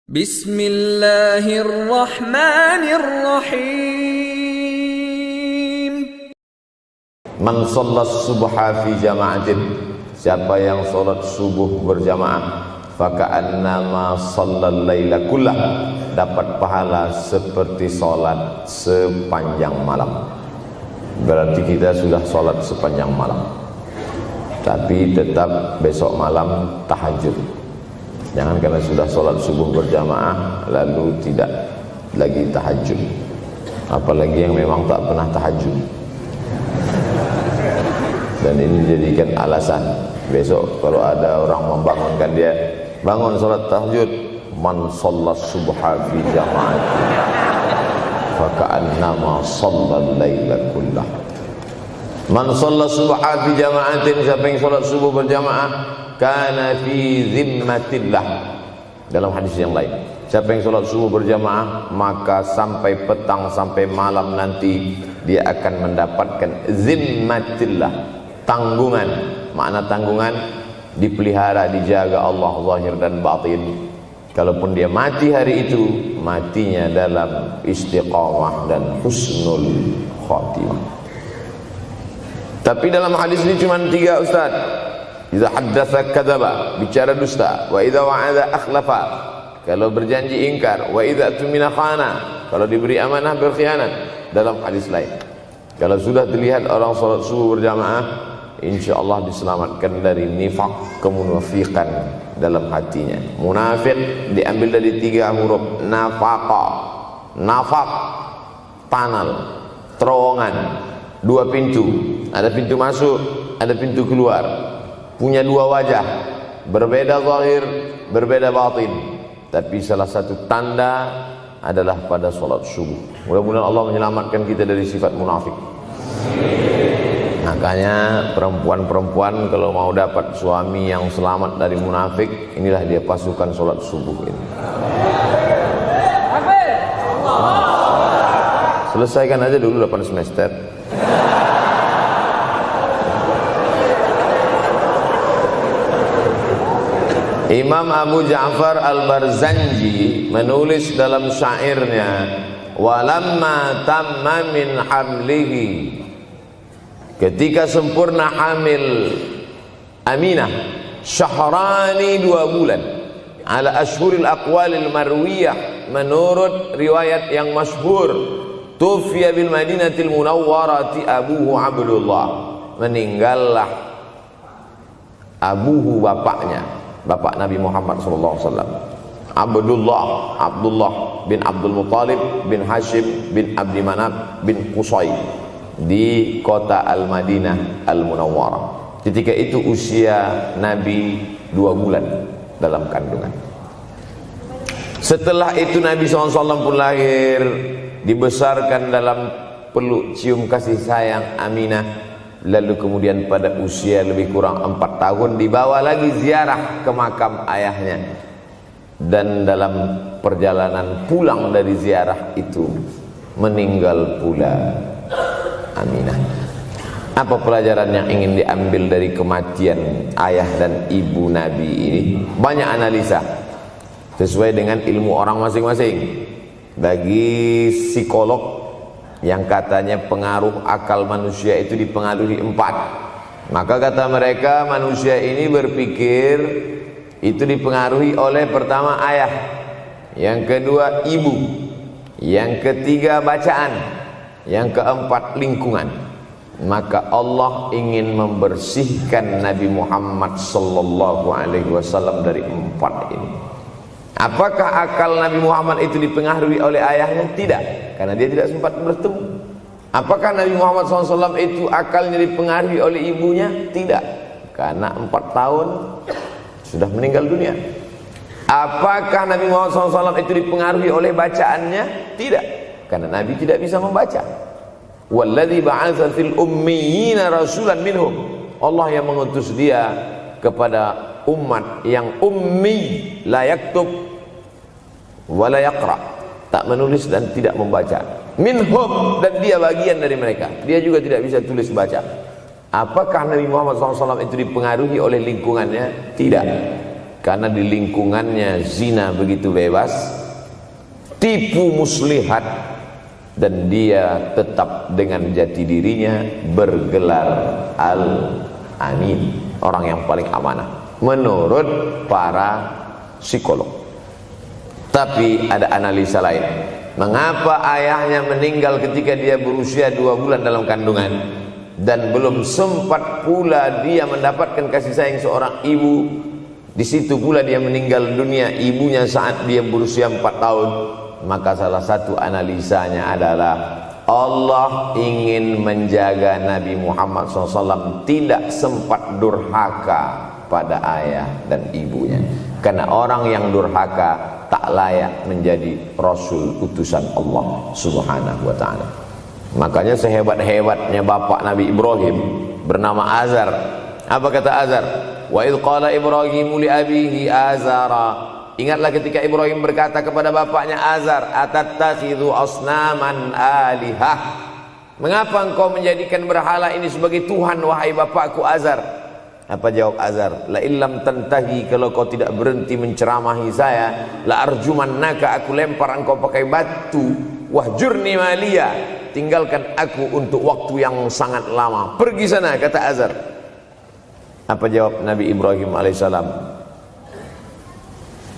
Bismillahirrahmanirrahim. Man shallas subha fi jama'atin, siapa yang salat subuh berjamaah, faka'annama shallal laila kullah, dapat pahala seperti salat sepanjang malam. Berarti kita sudah salat sepanjang malam, tapi tetap besok malam tahajud. Jangan karena sudah sholat subuh berjamaah lalu tidak lagi tahajud. Apalagi yang memang tak pernah tahajud, dan ini dijadikan alasan. Besok kalau ada orang membangunkan dia, bangun sholat tahajud, man shallas subha fi jama'atin faka'annama shallal laila kullah. Man shallas subha fi jama'atin, siapa yang sholat subuh berjamaah, kana fi zimmatillah. Dalam hadis yang lain, siapa yang sholat subuh berjamaah, maka sampai petang sampai malam nanti dia akan mendapatkan zimmatillah, tanggungan. Makna tanggungan, dipelihara, dijaga Allah zahir dan batin. Kalaupun dia mati hari itu, matinya dalam istiqamah dan husnul khatimah. Tapi dalam hadis ini cuma 3, Ustaz. Idza haddatsa kadzaba, bicara dusta. Wa idza wa'ada akhlafa, kalau berjanji ingkar. Wa idza tumina khana, kalau diberi amanah berkhianat. Dalam hadis lain, kalau sudah dilihat orang salat subuh berjamaah, insyaallah diselamatkan dari nifaq, kemunafikan dalam hatinya. Munafik diambil dari 3 huruf, nafaqa. Nafaq, panal, terowongan, 2 pintu. Ada pintu masuk, ada pintu keluar. Punya 2 wajah, berbeda zahir, berbeda batin. Tapi salah satu tanda adalah pada sholat subuh. Mudah-mudahan Allah menyelamatkan kita dari sifat munafik. Makanya perempuan-perempuan kalau mau dapat suami yang selamat dari munafik, inilah dia pasukan sholat subuh ini. Selesaikan aja dulu 8 semester. Imam Abu Ja'far Al-Barzanji menulis dalam syairnya, walamma tamma min hamlihi, ketika sempurna hamil Aminah, syahrani 2 bulan, ala ashhuril aqwalil marwiyah, menurut riwayat yang masyhur, tufiya bil madinatil munawwarati abuhu Abdullah, meninggallah abuhu, bapaknya, bapak Nabi Muhammad SAW, Abdullah bin Abdul Muttalib bin Hashim bin Abdi Manaf bin Qusay, di kota Al-Madinah Al-Munawwarah. Ketika itu usia Nabi 2 bulan dalam kandungan. Setelah itu Nabi SAW pun lahir, dibesarkan dalam peluk cium kasih sayang Aminah. Lalu kemudian pada usia lebih kurang 4 tahun dibawa lagi ziarah ke makam ayahnya. Dan dalam perjalanan pulang dari ziarah itu meninggal pula Aminah. Apa pelajaran yang ingin diambil dari kematian ayah dan ibu Nabi ini? Banyak analisa sesuai dengan ilmu orang masing-masing. Bagi psikolog yang katanya pengaruh akal manusia itu dipengaruhi 4, maka kata mereka manusia ini berpikir itu dipengaruhi oleh pertama ayah, yang kedua ibu, yang ketiga bacaan, yang keempat lingkungan. Maka Allah ingin membersihkan Nabi Muhammad sallallahu alaihi wasallam dari 4 ini. Apakah akal Nabi Muhammad itu dipengaruhi oleh ayahnya? Tidak, karena dia tidak sempat bertemu. Apakah Nabi Muhammad SAW itu akalnya dipengaruhi oleh ibunya? Tidak, karena 4 tahun sudah meninggal dunia. Apakah Nabi Muhammad SAW itu dipengaruhi oleh bacaannya? Tidak, karena Nabi tidak bisa membaca. Walladzi ba'atsa fil ummiyina rasulan minhum, Allah yang mengutus dia kepada umat yang ummi, la yaktub wa la yaqra, tak menulis dan tidak membaca. Minhum, dan dia bagian dari mereka, dia juga tidak bisa tulis baca. Apakah Nabi Muhammad SAW itu dipengaruhi oleh lingkungannya? Tidak, karena di lingkungannya zina begitu bebas, tipu muslihat, dan dia tetap dengan jati dirinya bergelar al-amin, orang yang paling amanah menurut para psikolog. Tapi ada analisa lain, mengapa ayahnya meninggal ketika dia berusia 2 bulan dalam kandungan, dan belum sempat pula dia mendapatkan kasih sayang seorang ibu. Di situ pula dia meninggal dunia, ibunya saat dia berusia 4 tahun. Maka salah satu analisanya adalah Allah ingin menjaga Nabi Muhammad SAW tidak sempat durhaka pada ayah dan ibunya, karena orang yang durhaka tak layak menjadi Rasul utusan Allah Subhanahu wa ta'ala. Makanya sehebat-hebatnya bapak Nabi Ibrahim bernama Azar. Apa kata Azar? Wa idh qala Ibrahimu li abihi Azara. Ingatlah ketika Ibrahim berkata kepada bapaknya Azar, atattakhidhu asnaman alihah. Mengapa engkau menjadikan berhala ini sebagai Tuhan, wahai bapakku Azar? Apa jawab Azar? La illam tantahi, kalau kau tidak berhenti menceramahi saya, la arjumannaka, aku lempar engkau pakai batu. Wahjurni maliya, tinggalkan aku untuk waktu yang sangat lama. Pergi sana, kata Azar. Apa jawab Nabi Ibrahim alaihissalam?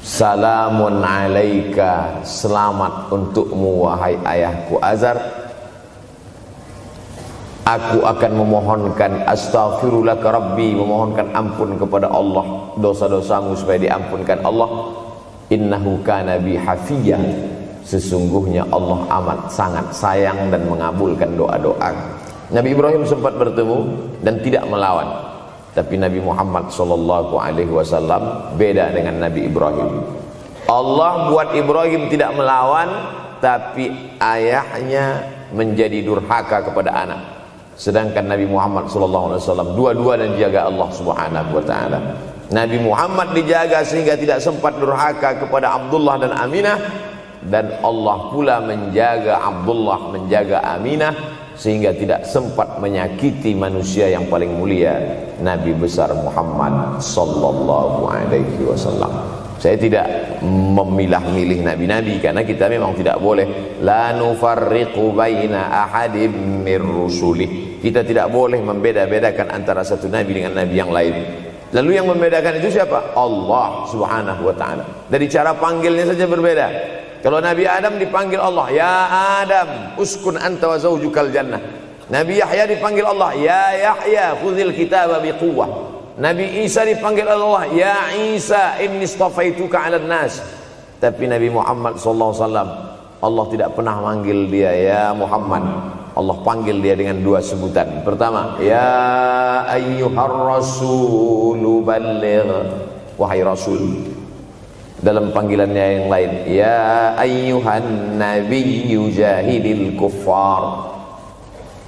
Salamun alaika, selamat untukmu wahai ayahku Azar. Aku akan memohonkan astaghfirulaka rabbi, memohonkan ampun kepada Allah dosa-dosamu supaya diampunkan Allah. Innahu kana bi hafiyya, sesungguhnya Allah amat sangat sayang dan mengabulkan doa-doa. Nabi Ibrahim sempat bertemu dan tidak melawan. Tapi Nabi Muhammad SAW beda dengan Nabi Ibrahim. Allah buat Ibrahim tidak melawan, tapi ayahnya menjadi durhaka kepada anak. Sedangkan Nabi Muhammad SAW dua-dua dan dijaga Allah Subhanahu wa ta'ala. Nabi Muhammad dijaga sehingga tidak sempat durhaka kepada Abdullah dan Aminah, dan Allah pula menjaga Abdullah, menjaga Aminah, sehingga tidak sempat menyakiti manusia yang paling mulia, Nabi besar Muhammad sallallahu alaihi wasallam. Saya tidak memilah-milih nabi-nabi, karena kita memang tidak boleh la nufarriqu baina ahadim mir rusulih. Kita tidak boleh membeda-bedakan antara satu nabi dengan nabi yang lain. Lalu yang membedakan itu siapa? Allah Subhanahu wa ta'ala. Dari cara panggilnya saja berbeda. Kalau Nabi Adam dipanggil Allah, ya Adam uskun anta wa zawjukal jannah. Nabi Yahya dipanggil Allah, ya Yahya khudhil kitaba biquwwah. Nabi Isa dipanggil Allah, ya Isa inni istafaituka 'alan nas. Tapi Nabi Muhammad SAW, Allah tidak pernah manggil dia ya Muhammad. Allah panggil dia dengan dua sebutan. Pertama, ya ayyuhar rasulu balligh, wahai Rasul. Dalam panggilannya yang lain, ya ayyuhan nabiyyu jahidil kuffar.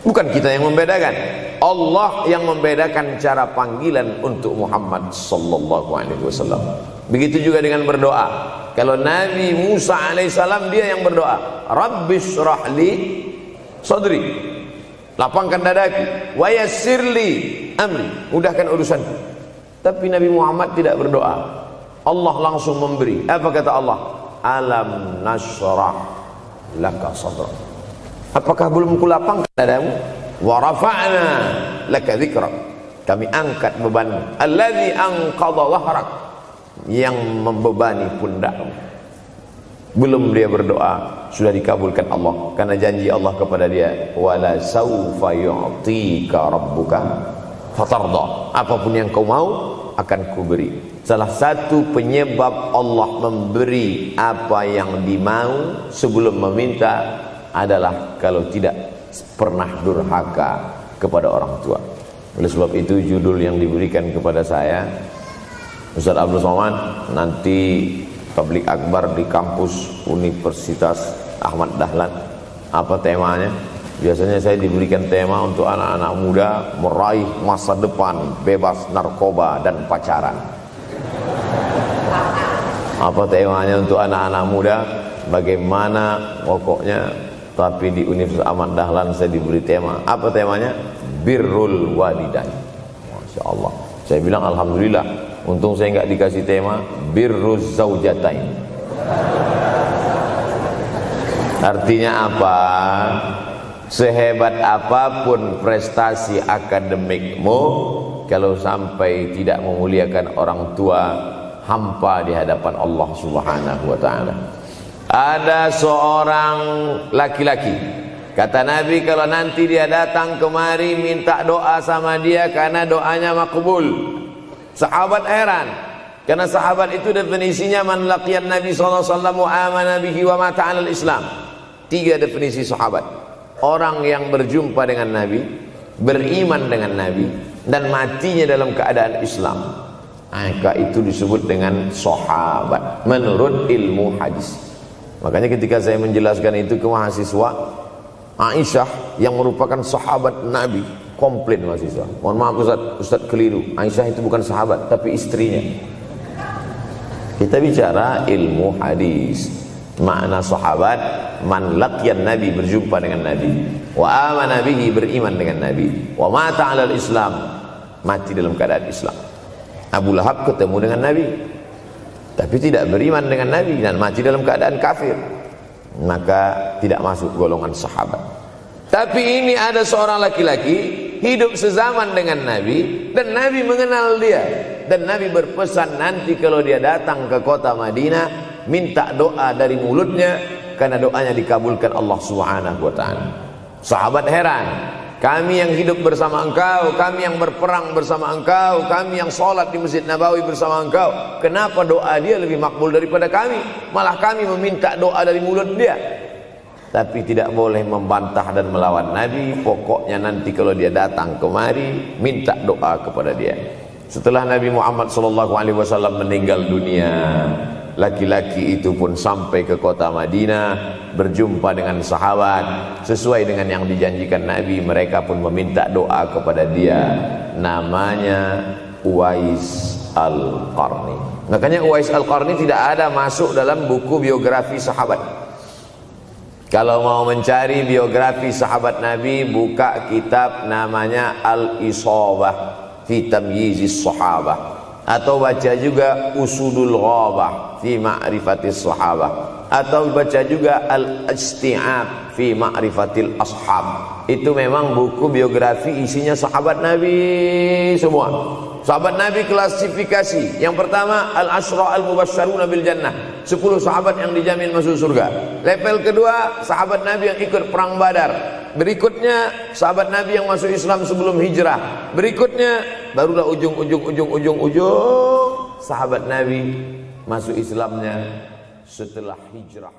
Bukan kita yang membedakan, Allah yang membedakan cara panggilan untuk Muhammad sallallahu alaihi wasallam. Begitu juga dengan berdoa. Kalau Nabi Musa alaihissalam, dia yang berdoa, Rabbis shrahli sadri, lapangkan dadaku, wa yassirli amri, mudahkan urusanku. Tapi Nabi Muhammad tidak berdoa, Allah langsung memberi. Apa kata Allah? Alam nashrah laka sadrak. Apakah belum kulapangkan dadamu? Wa rafa'na laka dzikrak. Kami angkat bebanmu. Allazi anqadha dhahrak, yang membebani pundakmu. Belum dia berdoa, sudah dikabulkan Allah, karena janji Allah kepada dia, wala saufa yu'tika rabbuka fatarda. Apapun yang kau mau akan kuberi. Salah satu penyebab Allah memberi apa yang dimau sebelum meminta adalah kalau tidak pernah durhaka kepada orang tua. Oleh sebab itu judul yang diberikan kepada saya, Ustaz Abdul Somad, nanti tablik akbar di kampus Universitas Ahmad Dahlan. Apa temanya? Biasanya saya diberikan tema untuk anak-anak muda meraih masa depan bebas narkoba dan pacaran. Apa temanya untuk anak-anak muda? Bagaimana pokoknya. Tapi di Universitas Ahmad Dahlan saya diberi tema. Apa temanya? Birrul walidain. Masya Allah. Saya bilang alhamdulillah, Untung saya nggak dikasih tema birruz zaujatain. Artinya apa? Sehebat apapun prestasi akademikmu, kalau sampai tidak memuliakan orang tua, hampa di hadapan Allah Subhanahu wa ta'ala. Ada seorang laki-laki, kata Nabi, kalau nanti dia datang kemari minta doa sama dia karena doanya makbul. Sahabat heran, karena sahabat itu definisinya man laqiyan Nabi sallallahu alaihi wasallam wa amana bihi wa mata 'alal Islam. 3 definisi sahabat: orang yang berjumpa dengan Nabi, beriman dengan Nabi, dan matinya dalam keadaan Islam. Maka itu disebut dengan sahabat menurut ilmu hadis. Makanya ketika saya menjelaskan itu ke mahasiswa, Aisyah yang merupakan sahabat Nabi, komplain mahasiswa, mohon maaf Ustaz keliru, Aisyah itu bukan sahabat tapi istrinya. Kita bicara ilmu hadis. Makna sahabat, man laqiyan Nabi, berjumpa dengan Nabi, wa amana bihi, beriman dengan Nabi, wa mata 'alal Islam, mati dalam keadaan Islam. Abu Lahab ketemu dengan Nabi tapi tidak beriman dengan Nabi dan mati dalam keadaan kafir, maka tidak masuk golongan sahabat. Tapi ini ada seorang laki-laki hidup sezaman dengan Nabi dan Nabi mengenal dia, dan Nabi berpesan nanti kalau dia datang ke kota Madinah minta doa dari mulutnya karena doanya dikabulkan Allah Subhanahu wa ta'ala. Sahabat heran, kami yang hidup bersama engkau, kami yang berperang bersama engkau, kami yang sholat di Masjid Nabawi bersama engkau, kenapa doa dia lebih makbul daripada kami? Malah kami meminta doa dari mulut dia. Tapi tidak boleh membantah dan melawan Nabi. Pokoknya nanti kalau dia datang kemari minta doa kepada dia. Setelah Nabi Muhammad SAW meninggal dunia, laki-laki itu pun sampai ke kota Madinah, berjumpa dengan sahabat. Sesuai dengan yang dijanjikan Nabi, mereka pun meminta doa kepada dia. Namanya Uwais Al-Qarni. Makanya Uwais Al-Qarni tidak ada masuk dalam buku biografi sahabat. Kalau mau mencari biografi sahabat Nabi, buka kitab namanya Al-Isabah fi Tamyizis Sahabah, atau baca juga Usudul Ghabah fi Ma'rifatis Sahabah, atau baca juga Al-Isti'ab fi Ma'rifatil Ashab. Itu memang buku biografi isinya sahabat Nabi semua. Sahabat Nabi klasifikasi. Yang pertama, Al-Ashra Al-Mubasysyaruna bil Jannah, 10 sahabat yang dijamin masuk surga. Level kedua, sahabat Nabi yang ikut perang Badar. Berikutnya, sahabat Nabi yang masuk Islam sebelum hijrah. Berikutnya, barulah ujung sahabat Nabi masuk Islamnya setelah hijrah.